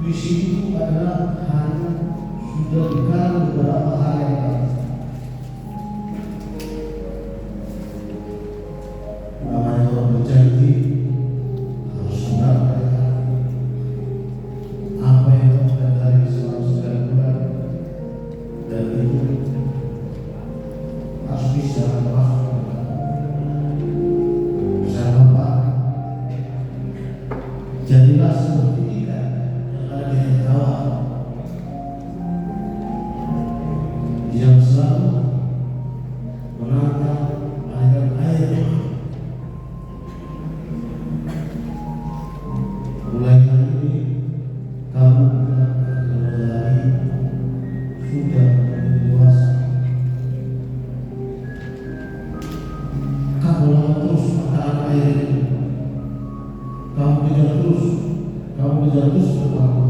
Visi itu adalah hanya sudah digarap beberapa hari yang lalu. Namanya orang berjanji harus benar apa yang terjadi selama 9 bulan, dan itu harus bisa masuk bersama Pak. Jadilah seperti ikan yang ada di tawa yang selalu menantang aliran air. Mulai hari ini kamu akan kembali sudah menjadi dewasa. Kamu lawan terus mata air itu. Kamu kejar terus berlaku.